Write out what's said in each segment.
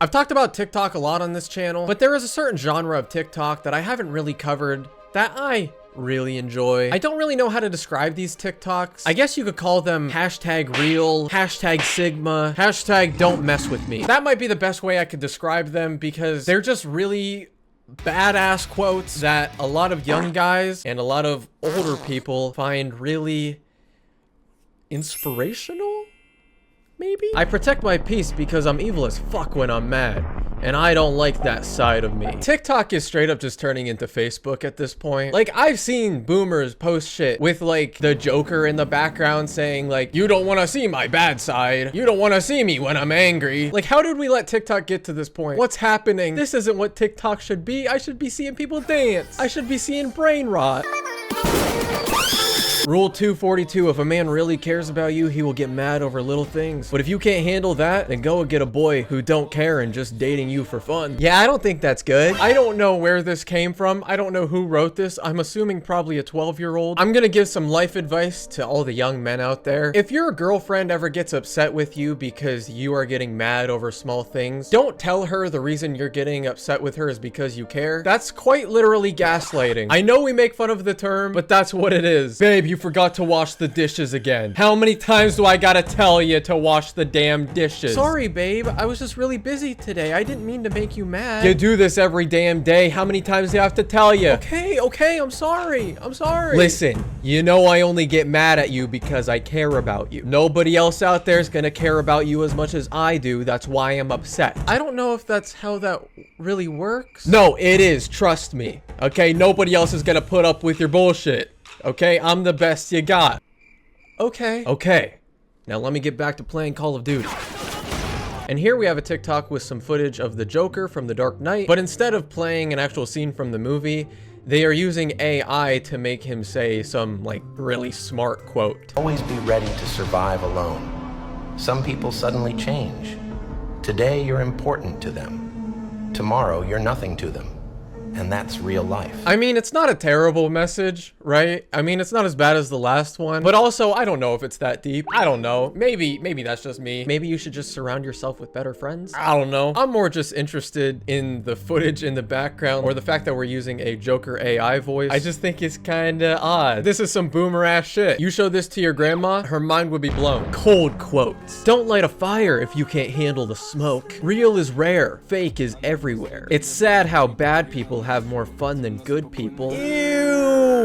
I've talked about TikTok a lot on this channel, but there is a certain genre of TikTok that I haven't really covered that I really enjoy. I don't really know how to describe these TikToks. I guess you could call them hashtag real, hashtag sigma, hashtag don't mess with me. That might be the best way I could describe them because they're just really badass quotes that a lot of young guys and a lot of older people find really inspirational? Maybe? I protect my peace because I'm evil as fuck when I'm mad, and I don't like that side of me. TikTok is straight up just turning into Facebook at this point. Like, I've seen boomers post shit with like the Joker in the background saying like, you don't want to see my bad side. You don't want to see me when I'm angry. Like, how did we let TikTok get to this point? What's happening? This isn't what TikTok should be. I should be seeing people dance. I should be seeing brain rot. Rule 242, if a man really cares about you, he will get mad over little things. But if you can't handle that, then go and get a boy who don't care and just dating you for fun. Yeah, I don't think that's good. I don't know where this came from. I don't know who wrote this. I'm assuming probably a 12-year-old. I'm gonna give some life advice to all the young men out there. If your girlfriend ever gets upset with you because you are getting mad over small things, don't tell her the reason you're getting upset with her is because you care. That's quite literally gaslighting. I know we make fun of the term, but that's what it is. Babe, you forgot to wash the dishes again. How many times do I gotta tell you to wash the damn dishes? Sorry, babe. I was just really busy today. I didn't mean to make you mad. You do this every damn day. How many times do I have to tell you? Okay, I'm sorry. I'm sorry. Listen, you know I only get mad at you because I care about you. Nobody else out there is gonna care about you as much as I do. That's why I'm upset. I don't know if that's how that really works. No, it is. Trust me. Okay, nobody else is gonna put up with your bullshit. Okay, I'm the best you got. Okay. Now let me get back to playing Call of Duty. And here we have a TikTok with some footage of the Joker from The Dark Knight, but instead of playing an actual scene from the movie, they are using AI to make him say some like really smart quote. Always be ready to survive alone. Some people suddenly change. Today you're important to them. Tomorrow you're nothing to them. And that's real life. I mean, it's not a terrible message, right? I mean, it's not as bad as the last one, but also I don't know if it's that deep. I don't know. Maybe that's just me. Maybe you should just surround yourself with better friends. I don't know. I'm more just interested in the footage in the background or the fact that we're using a Joker AI voice. I just think it's kind of odd. This is some boomer ass shit. You show this to your grandma, her mind would be blown. Cold quotes. Don't light a fire if you can't handle the smoke. Real is rare. Fake is everywhere. It's sad how bad people have more fun than good people. Ew.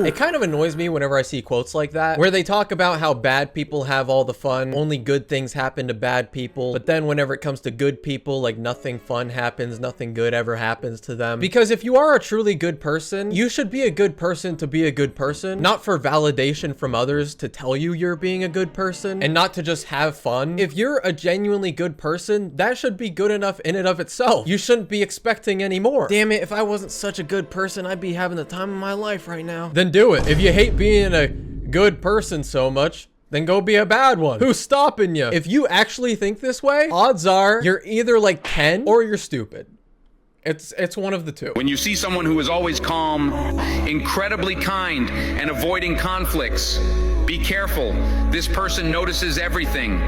It kind of annoys me whenever I see quotes like that, where they talk about how bad people have all the fun, only good things happen to bad people, but then whenever it comes to good people, like nothing fun happens, nothing good ever happens to them. Because if you are a truly good person, you should be a good person to be a good person, not for validation from others to tell you you're being a good person, and not to just have fun. If you're a genuinely good person, that should be good enough in and of itself. You shouldn't be expecting any more. Damn it, if I wasn't such a good person, I'd be having the time of my life right now. Then do it. If you hate being a good person so much, then go be a bad one. Who's stopping you? If you actually think this way, odds are you're either like 10 or you're stupid. It's one of the two. When you see someone who is always calm, incredibly kind, and avoiding conflicts, be careful. This person notices everything.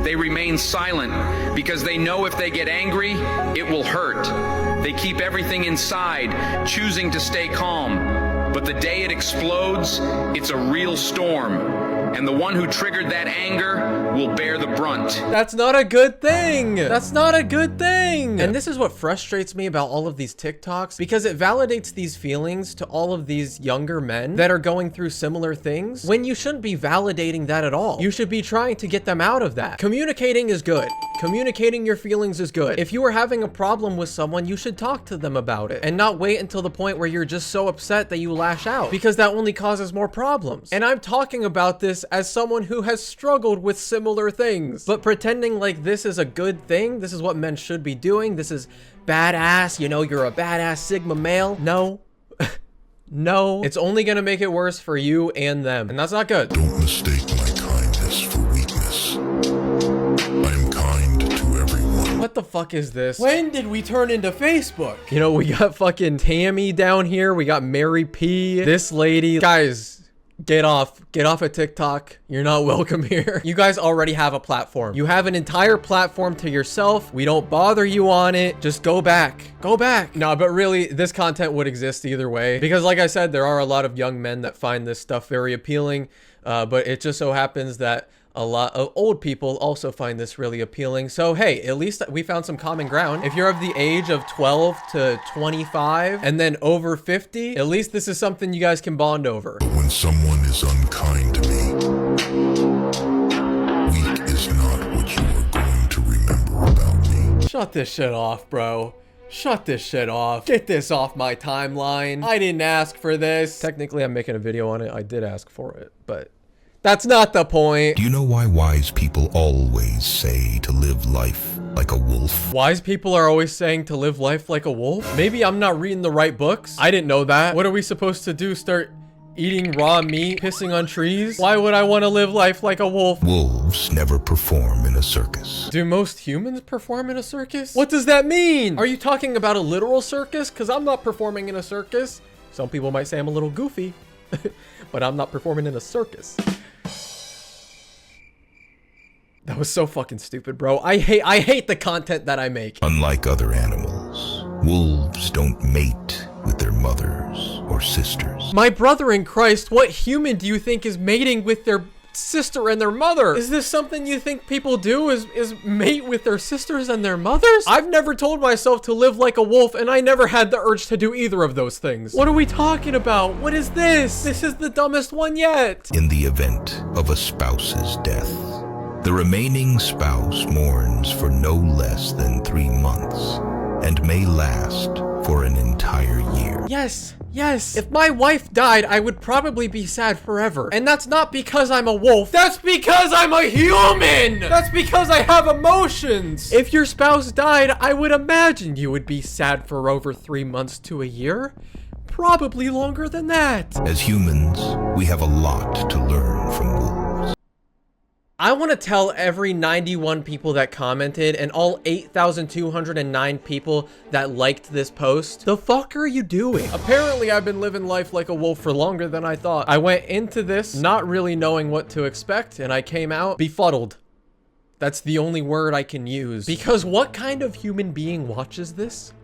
They remain silent because they know if they get angry, it will hurt. They keep everything inside, choosing to stay calm. But the day it explodes, it's a real storm. And the one who triggered that anger will bear the brunt. That's not a good thing. That's not a good thing. And this is what frustrates me about all of these TikToks, because it validates these feelings to all of these younger men that are going through similar things, when you shouldn't be validating that at all. You should be trying to get them out of that. Communicating is good. Communicating your feelings is good. If you are having a problem with someone, you should talk to them about it and not wait until the point where you're just so upset that you lash out, because that only causes more problems. And I'm talking about this as someone who has struggled with similar things, but pretending like this is a good thing, this is what men should be doing, this is badass, you know, you're a badass Sigma male. No. No. It's only gonna make it worse for you and them, and that's not good. Don't mistake my kindness for weakness. I am kind to everyone. What the fuck is this? When did we turn into Facebook? You know, we got fucking Tammy down here, we got Mary P, this lady. Guys, Get off of TikTok. You're not welcome here. You guys already have a platform. You have an entire platform to yourself. We don't bother you on it. Just go back. Go back. No, but really, this content would exist either way. Because like I said, there are a lot of young men that find this stuff very appealing. But it just so happens that a lot of old people also find this really appealing. So hey, at least we found some common ground. If you're of the age of 12 to 25 and then over 50, at least this is something you guys can bond over. But when someone is unkind to me, weak is not what you are going to remember about me. Shut this shit off, bro. Shut this shit off. Get this off my timeline. I didn't ask for this. Technically, I'm making a video on it. I did ask for it, but that's not the point. Do you know why wise people always say to live life like a wolf? Wise people are always saying to live life like a wolf? Maybe I'm not reading the right books. I didn't know that. What are we supposed to do? Start eating raw meat, pissing on trees? Why would I want to live life like a wolf? Wolves never perform in a circus. Do most humans perform in a circus? What does that mean? Are you talking about a literal circus? Because I'm not performing in a circus. Some people might say I'm a little goofy, but I'm not performing in a circus. That was so fucking stupid, bro. I hate the content that I make. Unlike other animals, wolves don't mate with their mothers or sisters. My brother in Christ, what human do you think is mating with their sister and their mother? Is this something you think people do, is mate with their sisters and their mothers? I've never told myself to live like a wolf, and I never had the urge to do either of those things. What are we talking about? What is this? This is the dumbest one yet. In the event of a spouse's death, the remaining spouse mourns for no less than 3 months and may last for an entire year. Yes. If my wife died, I would probably be sad forever. And that's not because I'm a wolf. That's because I'm a human. That's because I have emotions. If your spouse died, I would imagine you would be sad for over 3 months to a year. Probably longer than that. As humans, we have a lot to learn from wolves. I want to tell every 91 people that commented and all 8,209 people that liked this post, the fuck are you doing? Apparently, I've been living life like a wolf for longer than I thought. I went into this not really knowing what to expect, and I came out befuddled. That's the only word I can use. Because what kind of human being watches this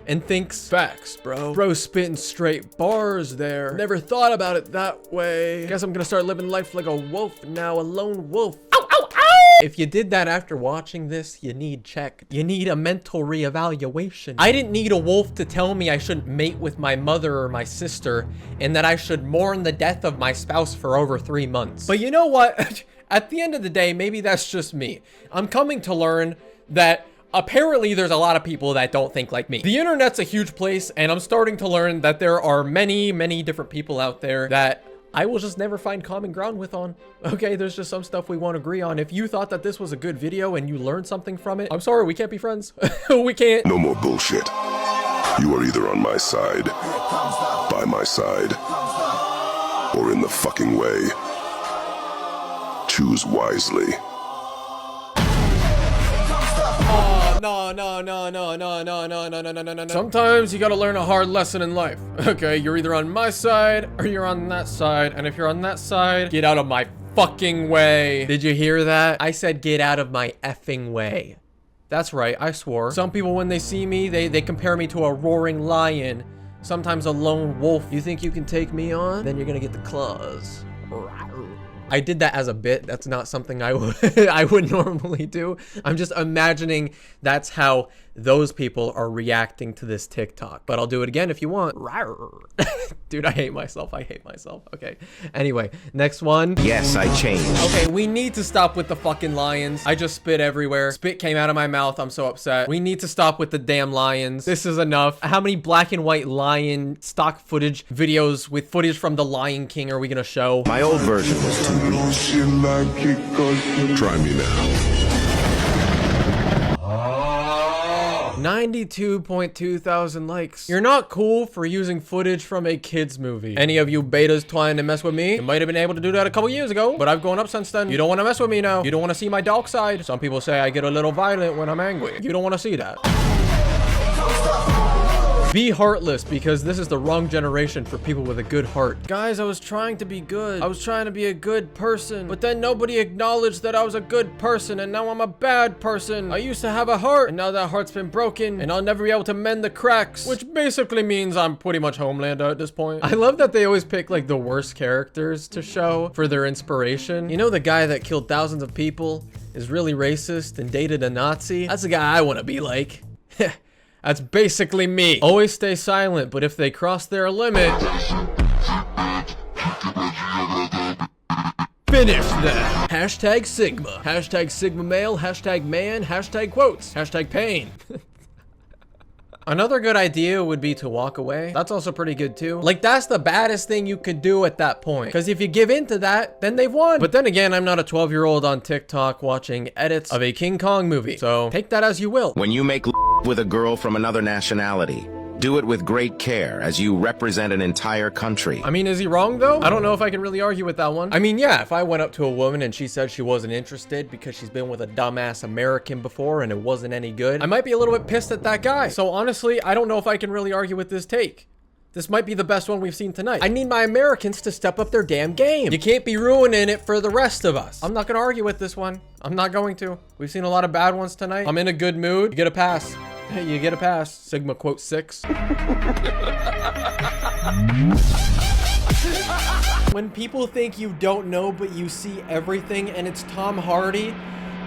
and thinks, facts, bro? Bro spitting straight bars there. Never thought about it that way. Guess I'm gonna start living life like a wolf now, a lone wolf. Ow, ow, ow! If you did that after watching this, you need checked. You need a mental reevaluation. I didn't need a wolf to tell me I shouldn't mate with my mother or my sister and that I should mourn the death of my spouse for over 3 months. But you know what? At the end of the day, maybe that's just me. I'm coming to learn that apparently there's a lot of people that don't think like me. The internet's a huge place, and I'm starting to learn that there are many, many different people out there that I will just never find common ground with on. Okay, there's just some stuff we won't agree on. If you thought that this was a good video and you learned something from it, I'm sorry, we can't be friends. We can't. No more bullshit. You are either on my side, by my side, or in the fucking way. Choose wisely. No. Sometimes you gotta learn a hard lesson in life. Okay, you're either on my side or you're on that side. And if you're on that side, get out of my fucking way. Did you hear that? I said get out of my effing way. That's right, I swore. Some people, when they see me, they compare me to a roaring lion. Sometimes a lone wolf. You think you can take me on? Then you're gonna get the claws. I did that as a bit. That's not something I would normally do. I'm just imagining that's how those people are reacting to this TikTok. But I'll do it again if you want. Dude, I hate myself. Okay. Anyway, next one. Yes, I changed. Okay, we need to stop with the fucking lions. I just spit everywhere. Spit came out of my mouth. I'm so upset. We need to stop with the damn lions. This is enough. How many black and white lion stock footage videos with footage from the Lion King are we gonna show? My old version was too weak. Try me now. 92.2 thousand likes. You're not cool for using footage from a kid's movie. Any of you betas trying to mess with me, you might have been able to do that a couple years ago, but I've grown up since then. You don't want to mess with me now. You don't want to see my dark side. Some people say I get a little violent when I'm angry. You don't want to see that. Be heartless, because this is the wrong generation for people with a good heart. Guys, I was trying to be good. I was trying to be a good person, but then nobody acknowledged that I was a good person, and now I'm a bad person. I used to have a heart, and now that heart's been broken, and I'll never be able to mend the cracks, which basically means I'm pretty much Homelander at this point. I love that they always pick like the worst characters to show for their inspiration. You know, the guy that killed thousands of people is really racist and dated a Nazi? That's the guy I want to be like. That's basically me. Always stay silent, but if they cross their limit, finish them. Hashtag Sigma. Hashtag Sigma male. Hashtag man. Hashtag quotes. Hashtag pain. Another good idea would be to walk away. That's also pretty good too. Like, that's the baddest thing you could do at that point. Because if you give in to that, then they've won. But then again, I'm not a 12-year-old on TikTok watching edits of a King Kong movie. So take that as you will. When you make with a girl from another nationality, do it with great care, as you represent an entire country. I mean, is he wrong though? I don't know if I can really argue with that one. I mean, yeah, if I went up to a woman and she said she wasn't interested because she's been with a dumbass American before and it wasn't any good, I might be a little bit pissed at that guy. So honestly, I don't know if I can really argue with this take. This might be the best one we've seen tonight. I need my Americans to step up their damn game. You can't be ruining it for the rest of us. I'm not gonna argue with this one. I'm not going to. We've seen a lot of bad ones tonight. I'm in a good mood. You get a pass. Hey, you get a pass. Sigma quote 6. When people think you don't know, but you see everything and it's Tom Hardy,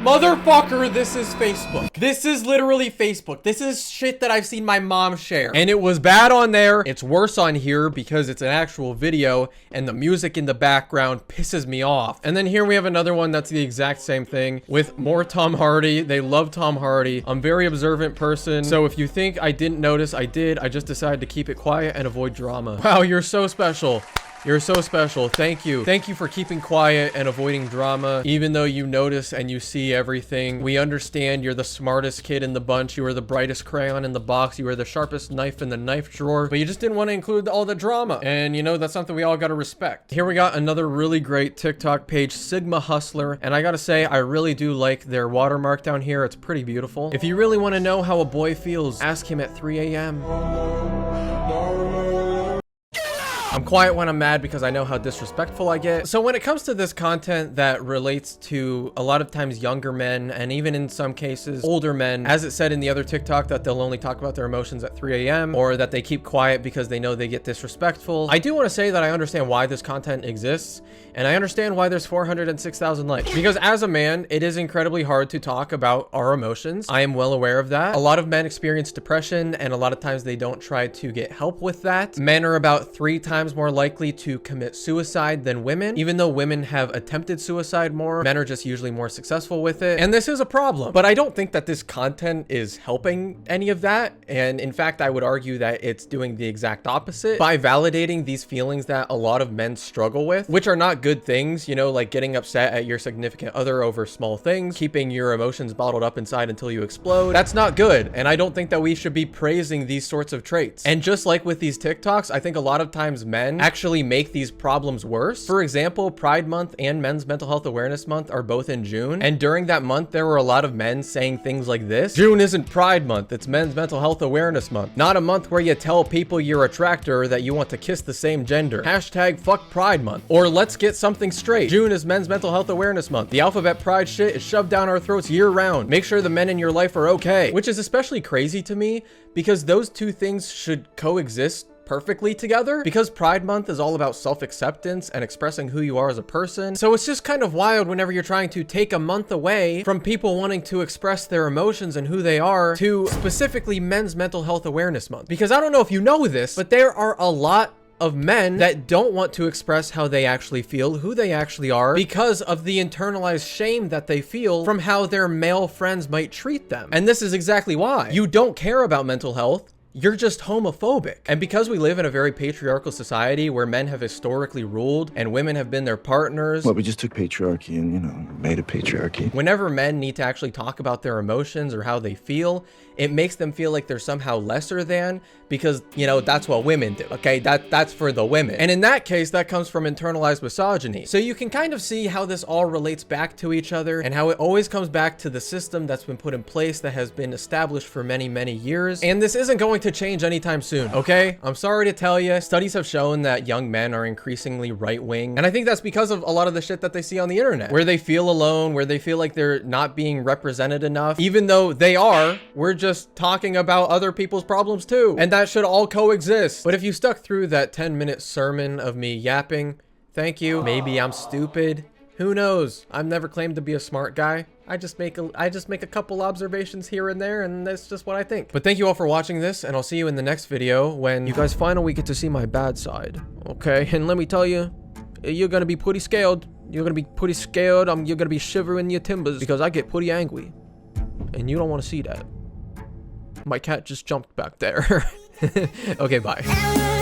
motherfucker, this is Facebook. This is literally Facebook. This is shit that I've seen my mom share. And it was bad on there. It's worse on here because it's an actual video and the music in the background pisses me off. And then here we have another one that's the exact same thing with more Tom Hardy. They love Tom Hardy. I'm a very observant person. So if you think I didn't notice, I did. I just decided to keep it quiet and avoid drama. Wow, you're so special. You're so special. Thank you. Thank you for keeping quiet and avoiding drama. Even though you notice and you see everything, we understand you're the smartest kid in the bunch. You are the brightest crayon in the box. You are the sharpest knife in the knife drawer, but you just didn't want to include all the drama. And you know, that's something we all got to respect. Here we got another really great TikTok page, Sigma Hustler. And I got to say, I really do like their watermark down here. It's pretty beautiful. If you really want to know how a boy feels, ask him at 3 a.m. I'm quiet when I'm mad because I know how disrespectful I get. So when it comes to this content that relates to a lot of times younger men and even in some cases older men, as it said in the other TikTok that they'll only talk about their emotions at 3 a.m. or that they keep quiet because they know they get disrespectful. I do want to say that I understand why this content exists and I understand why there's 406,000 likes, because as a man, it is incredibly hard to talk about our emotions. I am well aware of that. A lot of men experience depression and a lot of times they don't try to get help with that. Men are about 3 times more likely to commit suicide than women. Even though women have attempted suicide more, men are just usually more successful with it. And this is a problem. But I don't think that this content is helping any of that. And in fact, I would argue that it's doing the exact opposite by validating these feelings that a lot of men struggle with, which are not good things, you know, like getting upset at your significant other over small things, keeping your emotions bottled up inside until you explode. That's not good. And I don't think that we should be praising these sorts of traits. And just like with these TikToks, I think a lot of times men actually make these problems worse. For example, Pride Month and Men's Mental Health Awareness Month are both in June. And during that month, there were a lot of men saying things like this: June isn't Pride Month, it's Men's Mental Health Awareness Month. Not a month where you tell people you're a tractor that you want to kiss the same gender. Hashtag fuck Pride Month. Or let's get something straight. June is Men's Mental Health Awareness Month. The alphabet pride shit is shoved down our throats year round. Make sure the men in your life are okay. Which is especially crazy to me because those two things should coexist perfectly together, because Pride Month is all about self-acceptance and expressing who you are as a person. So it's just kind of wild whenever you're trying to take a month away from people wanting to express their emotions and who they are to specifically Men's Mental Health Awareness Month. Because I don't know if you know this, but there are a lot of men that don't want to express how they actually feel, who they actually are, because of the internalized shame that they feel from how their male friends might treat them. And this is exactly why. You don't care about mental health. You're just homophobic. And because we live in a very patriarchal society where men have historically ruled and women have been their partners. Well, we just took patriarchy and, you know, made it patriarchy. Whenever men need to actually talk about their emotions or how they feel, it makes them feel like they're somehow lesser than, because, you know, that's what women do, okay? That's for the women. And in that case, that comes from internalized misogyny. So you can kind of see how this all relates back to each other, and how it always comes back to the system that's been put in place that has been established for many, many years. And this isn't going to change anytime soon, okay? I'm sorry to tell you, studies have shown that young men are increasingly right-wing. And I think that's because of a lot of the shit that they see on the internet, where they feel alone, where they feel like they're not being represented enough, even though they are. We're just talking about other people's problems too. And that should all coexist. But if you stuck through that 10-minute sermon of me yapping, thank you. Maybe I'm stupid. Who knows? I've never claimed to be a smart guy. I just make a couple observations here and there, and that's just what I think. But thank you all for watching this, and I'll see you in the next video when you guys finally get to see my bad side. Okay, and let me tell you, you're gonna be pretty scared. You're gonna be pretty scared. You're gonna be shivering your timbers because I get pretty angry, and you don't want to see that. My cat just jumped back there. Okay, bye.